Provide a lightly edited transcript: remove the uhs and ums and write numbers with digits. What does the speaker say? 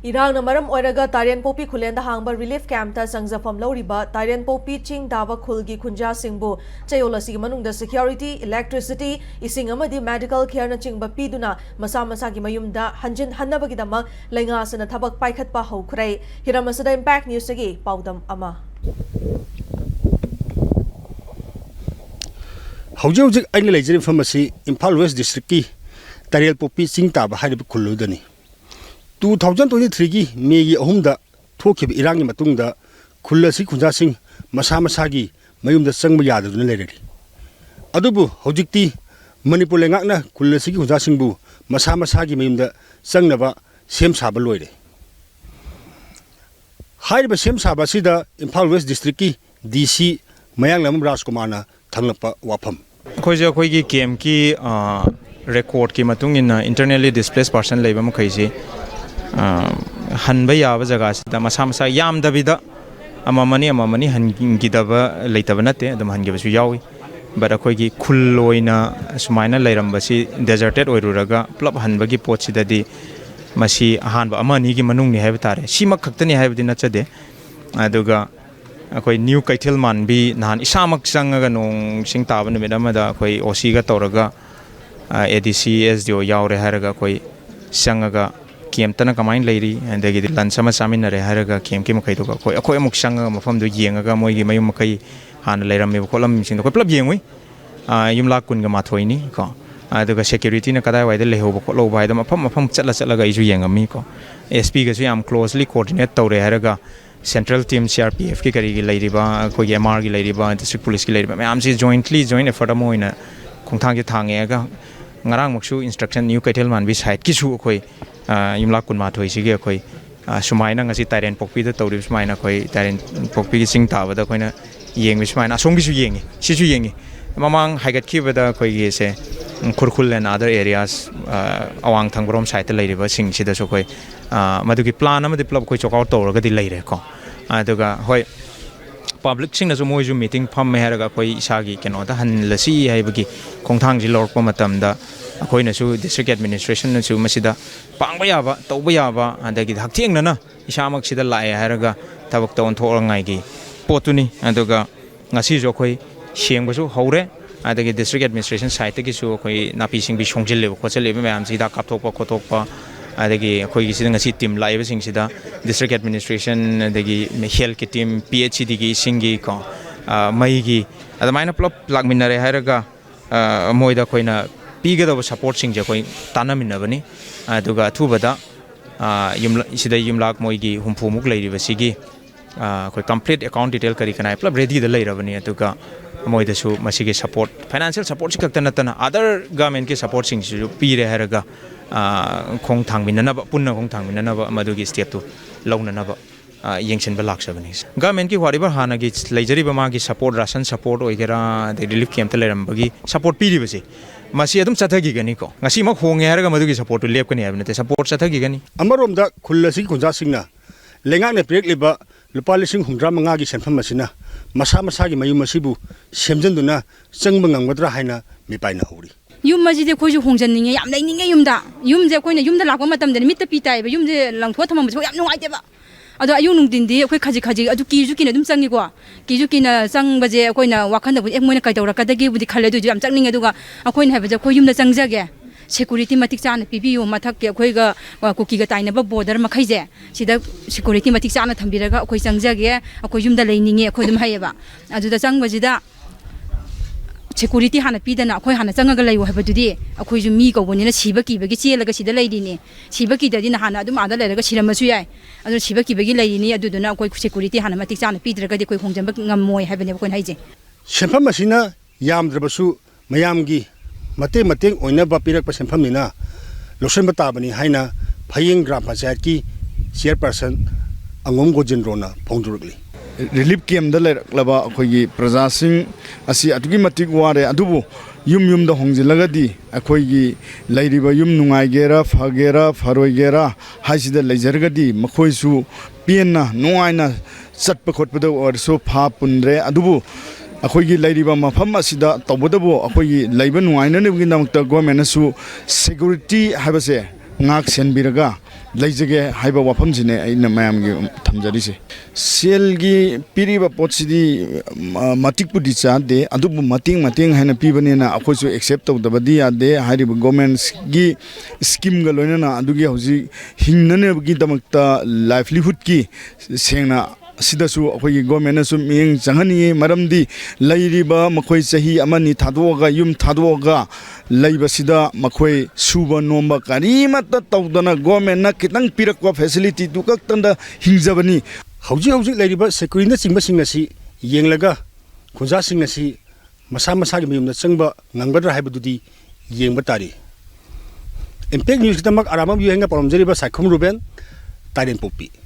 Irang namaram oiraga TAIRENPOKPI khulenda hangba relief camp ta sangjafam loriba TAIRENPOKPI ching daba khulgi khunja singbu chayolasi manungda security, electricity, ising amadi medical care na chingba piduna masa gi mayumda hanjin hannabagi dama laingasana thabak paikhatpa hokhrei hiramasada impact news agi paudam ama Hojik aina lejeri famasi Imphal West District ki TAIRENPOKPI ching taba haib khuludani 2023 की Maggi अहुमदा थोखिब इरांगी मतुंगदा खुल्लसी खुंजासिंग मसा मसागी मयुमदा संग यादुना लेरेरी अदुबु हौजिक्ति मणिपुर लेंगाकना खुल्लसी खुंजासिंगबु मसा मसागी मयुमदा संगनबा same साबा लोइरे हाइरबा same साबा सिदा Imphal waste district की DC मयांगलम राजकुमारना थंगलपा वाफम खोजे खोगी केम की रेकॉर्ड की मतुंग इन इंटरनली डिस्प्लेस्ड पर्सन लेबा मखैसी हनबा याबा जगह सिदा मसा मसा यामदबिदा अममनी हनगिदबा लेतबा नते अदम हनगिबसु यावी बट अखोगी खुल्लोइना सुमाइना लेरमबसी डेजर्टेड ओइरुरगा प्लब हनबगी पोटसिददी मसी अहानबा अमनी की मनुंगनि हैब तारे सिमक खक्तनि हैबदि नचदे अदुगा अखोई न्यू कैथल मानबी नहान इसामक संगगा नोंग सिंग ताबा नमिदमदा अखोई ओसीगा तौरगा एडीसी एसडीओ यावरे हरगा अखोई संगगा केम तना कमाइन लेरी अंदगी लंच अमा सामिनरे हरगा केम के मखै तो कोई अखोय अमुक संग मफम दो येंगा मोइगी मयुम मखै हान लेरमे खोलम सिंग कोई प्लब येंगुई युमला कुनगा माथोइनी को अदुगा सिक्युरिटी न कदाय वाइद लेहोब खोलो बाइद मफम चलगा इजु येंगमी को एसपी गसु याम क्लोजली कोऑर्डिनेट तौरे हरगा सेंट्रल टीम सीआरपीएफ की करीगी लेरिबा कोई एमआर की लेरिबा डिस्ट्रिक्ट पुलिस की लेरिबा मैम से जॉइंट एफर्ट मोइना खोंथांग थांगेगा ngarang muksu instruction new kaitel man bi side kisu khoi yumla kunma thoi sigi khoi sumaina ngasi TAIRENPOKPI da tawri sumaina khoi TAIRENPOKPI gi sing tawa da khoina yeng bi sumaina song gi su yengi sisu yengi mamang haigat ki bada khoi gi se khurkhul and other areas awang thangrom side ta leiriba sing sida so khoi madu gi plan ama develop khoi chok out tawra ga di leire ko aduga hoi public sing na so moi ju meeting pham me haraga khoi isagi keno da han lasi haibagi khongthang ji lorpa matam da khoi na su district administration na su masida pangba yaba tawba yaba adagi haktheng na isamak sida lai haraga tabak ton thorangai gi potuni aduga ngasi jo khoi sengba su hore adagi district administration site gi su khoi napi sing bi songjil le ko chele mayam sida kapthokpa khotokpa adagi khoi gi sida ngasi team live sing sida district administration adagi health ki team phd gi singi ko mai gi adamaina plop lagminare haraga moida khoina pigado support sing je khoi tanamina bani aduga thubada yumla sida yumlak moi gi humpu muk leiriba sigi khoi complete account detail kari kanai plop ready da leirabani aduga moida su masigi support financial support sikakta natana other government ki support sing su pire haraga khong thangminanaba punna khong thangminanaba madugi step tu launanaba yengsin balak sabani government ki whatever hana gi leijari bama gi support ration support oigera the relief camp ta leram bagi support piri base masi adum chathagi gani ko ngasi ma khonge haraga madugi support tu lep kani abnate support chathagi gani amarom da khullasi kunja singna lenga ne prek liba lupa lising humdra manga gi senfam masina masa masa gi mayum masibu semjanduna changba ngamgadra haina mi paina hori yum majide khoju hongjanninge yam laininge yumda yumje khoina yumda lakwa matamde mitta pitai ba yumje langtho thamam bo yam nungai deba ado ayu nungdindi khoi khaji adu kiju kina dum changi ko kiju kina changbaje khoina wakhanda bu ek moina kai tawra kadagi budi khale du yam changninge duga akhoina habaje khoi yumda changjage security matik chana pibiyu mathak ke khoi ga kuki ga taina ba border makhaije sida security matik chana thambiraga khoi changjage khoi yumda laininge khoi dum hayeba adu da changbajida security hana pidana khoi hana changaga layu habadudi akhoi ju mi kobonina siba kibagi chelaga sida laidini siba kidadi na hana adum ada leraga siramasu yai adu siba kibagi laidini aduduna akhoi security hana matik chana pidraga di khoi hongjamba ngammoi habane khoi haije senfam masina yamdrabasu mayamgi mateng oina ba pirak pa senfam nina losen batabani haina phayeng gram panchayat ki chairperson angom gojendrona phongdurugli relief camp da laba akhoi prajasing asi atugi matik ware adubu yum da hongjilaga di akhoi lairiba yum nungai gera phagera pharoi gera haisida leijarga di makhoi su pienna nuaina chatpa khotpa da orso pha punre adubu अखोई लाइरिबा मफम असिदा तबदबो अखोई Laiba नुआइना नेबगी नामकता government सु security हाबसे ngak senbiraga leijage haiba wafam jine aina mayam gi thamjari sel gi piriba potsidi matik pudi chade adubu mating haina pibani na akhoi su accept tawdabadi ade hari government gi scheme ga loina na adugi hoji hingnane gi damakta livelihood ki sengna sidasu akhoi government na su ming changani maramdi lairiba makhoi chahi amani thadoga yum thadoga laiba sida makhoi suba nomba karimata tawdana government na kitang pirakwa facility tu kaktanda hingjabani hauji lairiba security na chingba singasi yenglaga khunja singasi masa gi miyum na changba ngangbadra haibududi yengba tari impact news kitamak aramam yuhenga paramjariba saikhum ruben Tairenpokpi